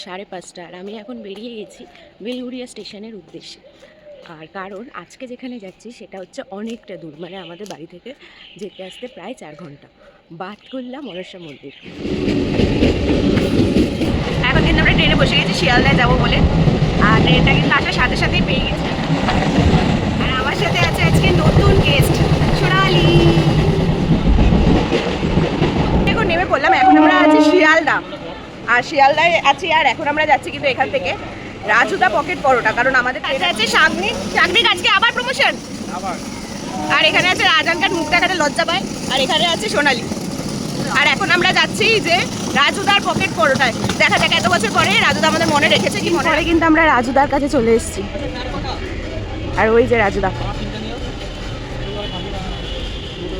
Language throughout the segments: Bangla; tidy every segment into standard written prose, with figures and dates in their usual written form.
5:30 আর আমি এখন বেরিয়ে গেছি বেলঘরিয়া স্টেশনের উদ্দেশ্যে। আর কারণ আজকে যেখানে যাচ্ছি সেটা হচ্ছে অনেকটা দূর, মানে আমাদের বাড়ি থেকে যেতে আসতে প্রায় 4 ঘন্টা। বাতকুল্লা মনসা মন্দির। এখন কিন্তু আমরা ট্রেনে বসে গেছি শিয়ালদায় যাবো বলে, আর ট্রেনটা কিন্তু আসার সাথে সাথেই পেয়ে গেছি। আর আমার সাথে আছে আজকে নতুন গেস্ট সোনালি। এখন নেমে পড়লাম, এখন আমরা আছি শিয়ালদা, আর শিয়ালদায় আছি। আর এখন আমরা যাচ্ছি কিন্তু এখান থেকে রাজুদা পকেট পরোটা, কারণ আমাদের কাছে আছে শাগনিক আজকে আবার প্রমোশন। আর এখানে আছে রাজানকার, মুখ দেখাতে লজ্জা পায়। আর এখানে আছে সোনালি। আর এখন আমরা যাচ্ছি যে রাজুদার পকেট পরোটায়। দেখা যাক এত বছর পরে রাজুদা আমাদের মনে রেখেছে কি মনে। কিন্তু আমরা রাজুদার কাছে চলে এসেছি, আর ওই যে রাজুদা।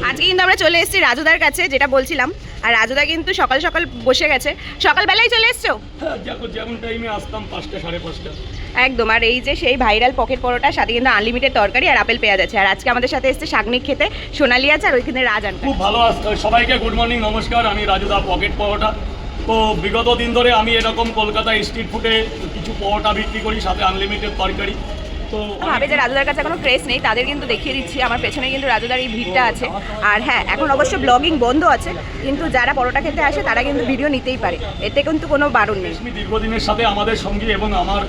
আজকে কিন্তু আমরা চলে এসেছি রাজুদার কাছে, যেটা বলছিলাম। আর রাজুদা কিন্তু সকাল সকাল বসে গেছে। সকালবেলায় চলে এসছো? যেমন টাইমে আসতাম 5টা 5:30 একদম। আর এই যে সেই ভাইরাল পকেট পরোটার সাথে কিন্তু আনলিমিটেড তরকারি আর আপেল পেঁয়াজ আছে। আর আজকে আমাদের সাথে এসেছে শাগনিক খেতে সোনালি আছে, আর ওইখানে রাজান। খুব ভালো। সবাইকে গুড মর্নিং, নমস্কার। আমি রাজুদা পকেট পরোটা। তো বিগত দিন ধরে আমি এরকম কলকাতা স্ট্রিট ফুডে কিছু পরোটা বিক্রি করি, সাথে আনলিমিটেড তরকারি। তো ভাবে যে রাজুদার কাছে কোনো ক্রেজ নেই, তাদের কিন্তু দেখিয়ে দিচ্ছি। আমার পেছনে কিন্তু রাজুদার এই ভিড়টা আছে। আর হ্যাঁ, এখন অবশ্য ব্লগিং বন্ধ আছে, কিন্তু যারা পরোটা খেতে আসে তারা কিন্তু ভিডিও নিতেই পারে, এতে কিন্তু কোনো বারণ নেই। দীর্ঘদিনের সাথে আমাদের সঙ্গী, এবং আমার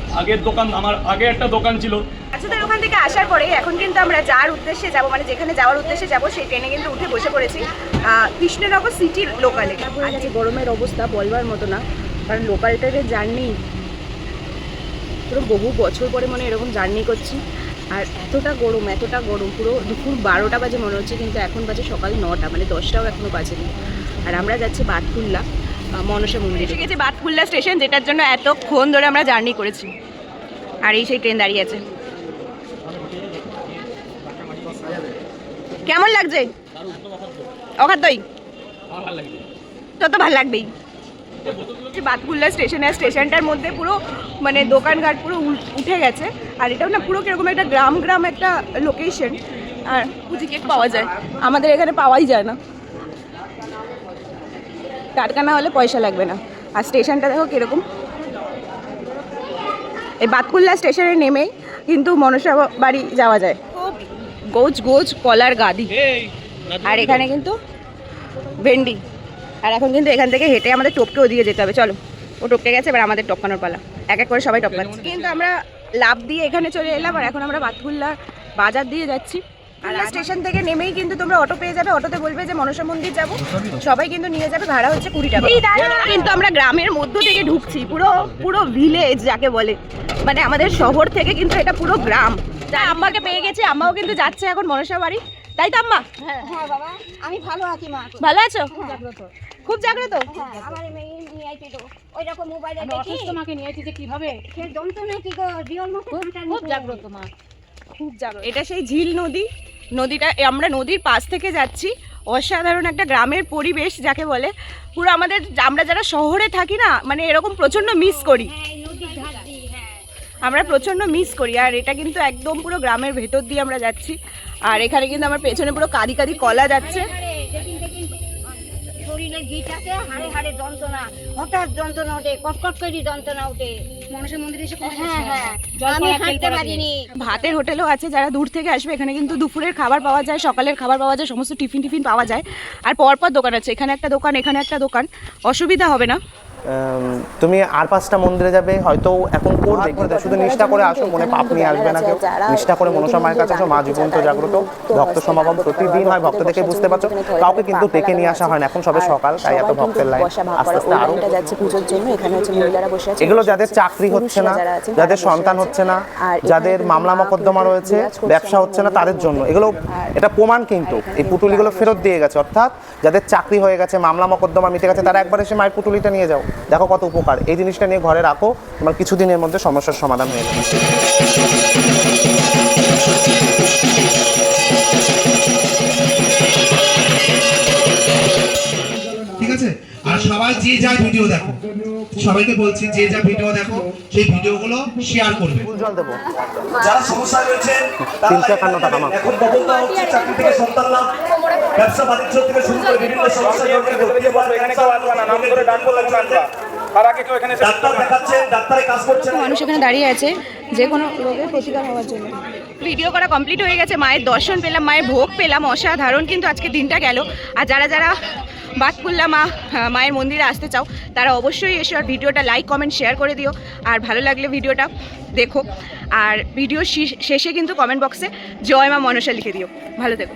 আগে একটা দোকান ছিল। রাজুদার ওখান থেকে আসার পরে এখন কিন্তু আমরা যার উদ্দেশ্যে যাব, মানে যেখানে যাওয়ার উদ্দেশ্যে যাব, সেই ট্রেনে কিন্তু উঠে বসে পড়েছি কৃষ্ণনগর সিটির লোকালে। আজকে গরমের অবস্থা বলবার মতো না, কারণ লোকাল ট্রেনের জার্নি পুরো বহু বছর পরে মনে এরকম জার্নি করছি। আর এতটা গরম, পুরো দুপুর 12টা বাজে মনে হচ্ছে, কিন্তু এখন বাজে সকাল 9টা, মানে 10টাও এখনও বাজেনি। আর আমরা যাচ্ছি বাতকুল্লা মনসা মন্দিরে। ঠিক আছে, বাতকুল্লা স্টেশন, যেটার জন্য এতক্ষণ ধরে আমরা জার্নি করেছি। আর এই সেই ট্রেন দাঁড়িয়ে আছে। কেমন লাগছে? অখাদ্যই তত ভালো লাগবেই। বাতকুল্লা স্টেশনটার মধ্যে পুরো মানে দোকানঘাট পুরো উঠে গেছে। আর এটাও না পুরো কিরকম একটা গ্রাম একটা লোকেশন। আর পুঁজি কেক পাওয়া যায়, আমাদের এখানে পাওয়াই যায় না, টাটকা না হলে পয়সা লাগবে না। আর স্টেশনটা দেখো কিরকম। এই বাতকুল্লা স্টেশনে নেমেই কিন্তু মনসা বাড়ি যাওয়া যায়। গোজ কলার গাদি, আর এখানে কিন্তু ভেন্ডি। আর এখন কিন্তু এখান থেকে হেঁটে আমাদের টপকে ওদিকে যেতে হবে। চলো, ও টপকে গেছে, এবার আমাদের টপকানোর পালা। এক এক করে সবাই টপকাচ্ছে। কিন্তু আমরা লাভ দিয়ে এখানে চলে এলাম, আর এখন আমরা বাতকুল্লা বাজার দিয়ে যাচ্ছি। আর স্টেশন থেকে নেমেই কিন্তু তোমরা অটো পেয়ে যাবে। অটোতে বলবে যে মনসা মন্দির যাবো, সবাই কিন্তু নিয়ে যাবে। ভাড়া হচ্ছে 20 টাকা। কিন্তু আমরা গ্রামের মধ্য থেকে ঢুকছি, পুরো ভিলেজ যাকে বলে, মানে আমাদের শহর থেকে কিন্তু এটা পুরো গ্রাম। তাই আম্মাকে পেয়ে গেছি, আম্মাও কিন্তু যাচ্ছে এখন মনসা বাড়ি, তাই তো আম্মা? হ্যাঁ বাবা, আমি ভালো আছি মা। ভালো আছো? খুব জাগ্রত। আমার মেয়ে নিয়ে আইছি তো ওই রকম মোবাইলে দেখি। তোমাকে নিয়ে আইছি যে কিভাবে সে যন্ত্রণা কি গো, রিয়ল মতো খুব জাগ্রত মা, খুব জাগ্রত। এটা সেই ঝিল নদীটা আমরা নদীর পাশ থেকে যাচ্ছি। অসাধারণ একটা গ্রামের পরিবেশ যাকে বলে। পুরো আমরা যারা শহরে থাকি না, মানে এরকম প্রচণ্ড মিস করি, আমরা প্রচণ্ড মিস করি। আর এটা কিন্তু একদম পুরো গ্রামের ভেতর দিয়ে আমরা যাচ্ছি। আর এখানে কিন্তু আমার পেছনে পুরো কাদি কলা যাচ্ছে। শরীরের গিটাতে হাড়ে যন্ত্রণা, হঠাৎ যন্ত্রণা ওঠে, কটকট করে যন্ত্রণা ওঠে। মনসা মন্দিরে এসে হ্যাঁ, আমি হাঁটতে পারিনি। ভাতের হোটেলও আছে, যারা দূর থেকে আসবে এখানে কিন্তু দুপুরের খাবার পাওয়া যায়, সকালের খাবার পাওয়া যায়, সমস্ত টিফিন পাওয়া যায়। আর পরপর দোকান আছে, এখানে একটা দোকান, এখানে একটা দোকান, অসুবিধা হবে না। তুমি আর 5টা মন্দিরে যাবে, হয়তো এখন করবে, শুধু নিষ্ঠা করে আসো, মনে পাপ নিয়ে আসবে না কেউ। নিষ্ঠা করে মনসা মায়ের কাছে আসো, মা জীবন্ত জাগ্রত। ভক্ত সমাগম প্রতিদিন হয়, ভক্ত দেখে বুঝতে পারছো। কাউকে কিন্তু ডেকে নিয়ে আসা হয় না, এখন সবে সকাল, তাই এত ভক্তের লাইন। আস্তে আস্তে আরো যাচ্ছে পুজোর জন্য। এখানে হচ্ছে মহিলারা বসে আছে। এগুলো যাদের চাকরি হচ্ছে না, যাদের সন্তান হচ্ছে না, যাদের মামলা মোকদ্দমা রয়েছে, ব্যবসা হচ্ছে না, তাদের জন্য এগুলো। এটা প্রমাণ কিন্তু এই পুটুলিগুলো ফেরত দিয়ে গেছে। অর্থাৎ যাদের চাকরি হয়ে গেছে, মামলা মোকদ্দমা মিটে গেছে, তারা একবার এসে মায়ের পুটুলিটা নিয়ে যাও, দেখো কত উপকার। এই জিনিসটা নিয়ে ঘরে রাখো, তোমার কিছুদিনের মধ্যে সমস্যার সমাধান হয়ে যাবে। ঠিক আছে? আর সবাই যে যা ভিডিও দেখো, সবাইকে বলছি যে যা ভিডিও দেখো সেই ভিডিওগুলো শেয়ার করবে। জল দেবো। যারা সমস্যা রয়েছেন 351 টাকা মা। এখন বদলতা হচ্ছে, চাকরি থেকে সন্তান লাভ, ব্যবসা বাণিজ্য থেকে শুরু করে বিভিন্ন সমস্যা। ডাক্তার দেখাচ্ছেন, ডাক্তারে কাজ করছেন। মানুষ এখানে দাঁড়িয়ে আছে যে কোনো রোগের প্রতিকার হওয়ার জন্য। ভিডিও করা কমপ্লিট হয়ে গেছে, মায়ের দর্শন পেলাম, মায়ের ভোগ পেলাম, অসাধারণ কিন্তু আজকে দিনটা গেল। আর যারা যারা বাতকুল্লা মায়ের মন্দিরে আসতে চাও তারা অবশ্যই এসে আর ভিডিওটা লাইক কমেন্ট শেয়ার করে দিও। আর ভালো লাগলে ভিডিওটা দেখো, আর ভিডিও শেষে কিন্তু কমেন্ট বক্সে জয় মা মনসা লিখে দিও। ভালো থেকো।